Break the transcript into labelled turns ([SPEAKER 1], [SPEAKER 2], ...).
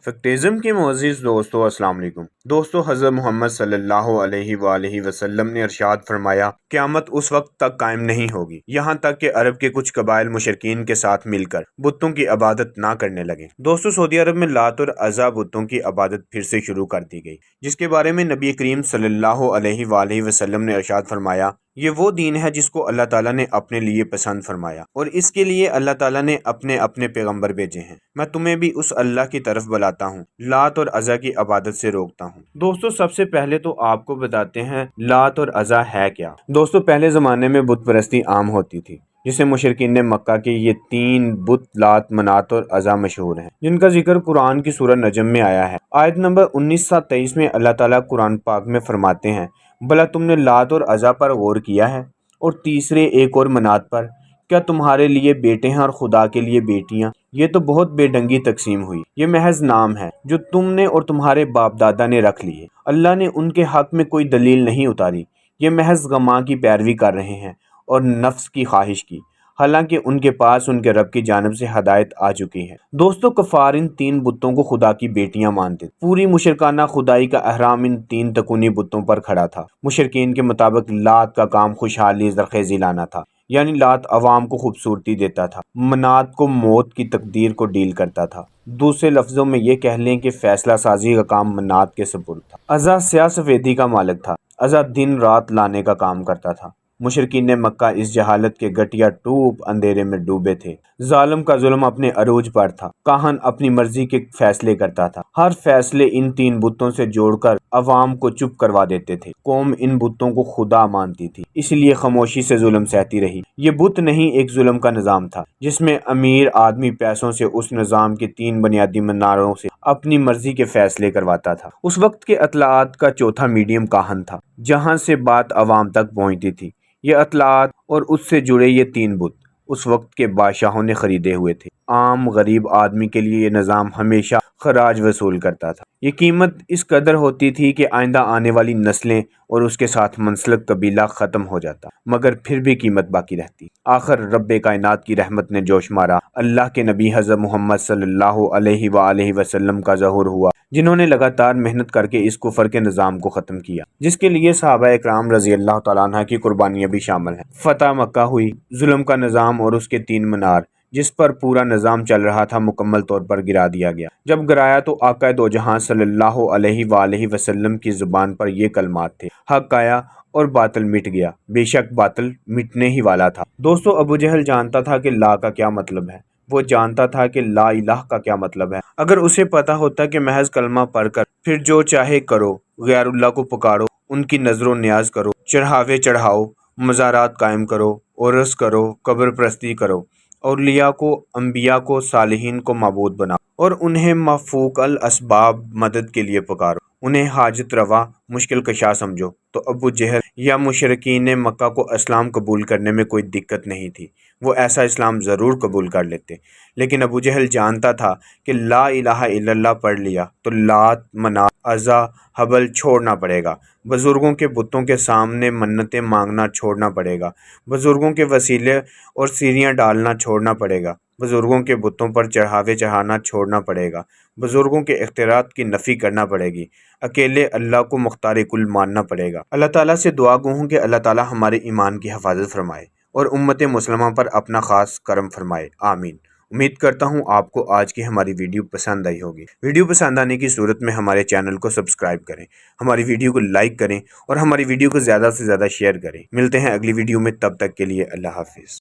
[SPEAKER 1] فیکٹزم کے معزز دوستو السلام علیکم دوستو، حضرت محمد صلی اللہ علیہ وآلہ وسلم نے ارشاد فرمایا، قیامت اس وقت تک قائم نہیں ہوگی یہاں تک کہ عرب کے کچھ قبائل مشرکین کے ساتھ مل کر بتوں کی عبادت نہ کرنے لگیں۔ دوستو، سعودی عرب میں لات اور عزا بتوں کی عبادت پھر سے شروع کر دی گئی، جس کے بارے میں نبی کریم صلی اللہ علیہ وآلہ وسلم نے ارشاد فرمایا، یہ وہ دین ہے جس کو اللہ تعالیٰ نے اپنے لیے پسند فرمایا اور اس کے لیے اللہ تعالیٰ نے اپنے پیغمبر بھیجے ہیں۔ میں تمہیں بھی اس اللہ کی طرف بلاتا ہوں، لات اور عزا کی عبادت سے روکتا ہوں۔ دوستو، سب سے پہلے تو آپ کو بتاتے ہیں لات اور عزا ہے کیا۔ دوستو، پہلے زمانے میں بت پرستی عام ہوتی تھی، جسے مشرکین مکہ کے یہ تین بت لات، منات اور عزا مشہور ہیں، جن کا ذکر قرآن کی سورہ نجم میں آیا ہے۔ آیت نمبر 19-23 میں اللہ تعالیٰ قرآن پاک میں فرماتے ہیں، بھلا تم نے لات اور عزا پر غور کیا ہے اور تیسرے ایک اور منات پر؟ کیا تمہارے لیے بیٹے ہیں اور خدا کے لیے بیٹیاں؟ یہ تو بہت بے ڈنگی تقسیم ہوئی، یہ محض نام ہے جو تم نے اور تمہارے باپ دادا نے رکھ لیے، اللہ نے ان کے حق میں کوئی دلیل نہیں اتاری، یہ محض غماں کی پیروی کر رہے ہیں اور نفس کی خواہش کی، حالانکہ ان کے پاس ان کے رب کی جانب سے ہدایت آ چکی ہے۔ دوستو، کفار ان تین بتوں کو خدا کی بیٹیاں مانتے تھے۔ پوری مشرکانہ خدائی کا احرام ان تین تکونی بتوں پر کھڑا تھا۔ مشرکین کے مطابق لات کا کام خوشحالی زرخیزی لانا تھا، یعنی لات عوام کو خوبصورتی دیتا تھا، منات کو موت کی تقدیر کو ڈیل کرتا تھا، دوسرے لفظوں میں یہ کہہ لیں کہ فیصلہ سازی کا کام منات کے سپرد تھا۔ عزا سیاہ سفیدی کا مالک تھا، عزا دن رات لانے کا کام کرتا تھا۔ مشرکین مکہ اس جہالت کے گٹیا ٹوپ اندھیرے میں ڈوبے تھے۔ ظالم کا ظلم اپنے عروج پر تھا، کاہن اپنی مرضی کے فیصلے کرتا تھا، ہر فیصلے ان تین بتوں سے جوڑ کر عوام کو چپ کروا دیتے تھے۔ قوم ان بتوں کو خدا مانتی تھی، اس لیے خاموشی سے ظلم سہتی رہی۔ یہ بت نہیں، ایک ظلم کا نظام تھا، جس میں امیر آدمی پیسوں سے اس نظام کے تین بنیادی مناروں سے اپنی مرضی کے فیصلے کرواتا تھا۔ اس وقت کے اطلاعات کا چوتھا میڈیم کاہن تھا، جہاں سے بات عوام تک پہنچتی تھی۔ یہ اطلاعات اور اس سے جڑے یہ تین بت اس وقت کے بادشاہوں نے خریدے ہوئے تھے۔ عام غریب آدمی کے لیے یہ نظام ہمیشہ خراج وصول کرتا تھا۔ یہ قیمت اس قدر ہوتی تھی کہ آئندہ آنے والی نسلیں اور اس کے ساتھ منسلک قبیلہ ختم ہو جاتا، مگر پھر بھی قیمت باقی رہتی۔ آخر رب کائنات کی رحمت نے جوش مارا، اللہ کے نبی حضرت محمد صلی اللہ علیہ وآلہ وسلم کا ظہور ہوا، جنہوں نے لگاتار محنت کر کے اس کفر کے نظام کو ختم کیا، جس کے لیے صحابہ اکرام رضی اللہ تعالیٰ عنہ کی قربانیاں بھی شامل ہیں۔ فتح مکہ ہوئی، ظلم کا نظام اور اس کے تین منار جس پر پورا نظام چل رہا تھا مکمل طور پر گرا دیا گیا۔ جب گرایا تو آقا دو جہاں صلی اللہ علیہ وآلہ وسلم کی زبان پر یہ کلمات تھے، حق آیا اور باطل مٹ گیا، بے شک باطل مٹنے ہی والا تھا۔ دوستو، ابو جہل جانتا تھا کہ لا کا کیا مطلب ہے، وہ جانتا تھا کہ لا الہ کا کیا مطلب ہے۔ اگر اسے پتا ہوتا کہ محض کلمہ پڑھ کر پھر جو چاہے کرو، غیر اللہ کو پکارو، ان کی نظر و نیاز کرو، چڑھاوے چڑھاؤ، مزارات قائم کرو، عرس کرو، قبر پرستی کرو، اولیاء کو، انبیاء کو، صالحین کو معبود بناؤ اور انہیں مفوق الاسباب مدد کے لیے پکارو، انہیں حاجت روا مشکل کشا سمجھو، تو ابو جہل یا مشرکین مکہ کو اسلام قبول کرنے میں کوئی دقت نہیں تھی، وہ ایسا اسلام ضرور قبول کر لیتے۔ لیکن ابو جہل جانتا تھا کہ لا الہ الا اللہ پڑھ لیا تو لات، منات، عزا، حبل چھوڑنا پڑے گا، بزرگوں کے بتوں کے سامنے منتیں مانگنا چھوڑنا پڑے گا، بزرگوں کے وسیلے اور سیریاں ڈالنا چھوڑنا پڑے گا، بزرگوں کے بتوں پر چڑھاوے چڑھانا چھوڑنا پڑے گا، بزرگوں کے اختیارات کی نفی کرنا پڑے گی، اکیلے اللہ کو مختار کل ماننا پڑے گا۔ اللہ تعالیٰ سے دعا گو ہوں کہ اللہ تعالیٰ ہمارے ایمان کی حفاظت فرمائے اور امت مسلمہ پر اپنا خاص کرم فرمائے، آمین۔ امید کرتا ہوں آپ کو آج کی ہماری ویڈیو پسند آئی ہوگی۔ ویڈیو پسند آنے کی صورت میں ہمارے چینل کو سبسکرائب کریں، ہماری ویڈیو کو لائک کریں اور ہماری ویڈیو کو زیادہ سے زیادہ شیئر کریں۔ ملتے ہیں اگلی ویڈیو میں، تب تک کے لیے اللہ حافظ۔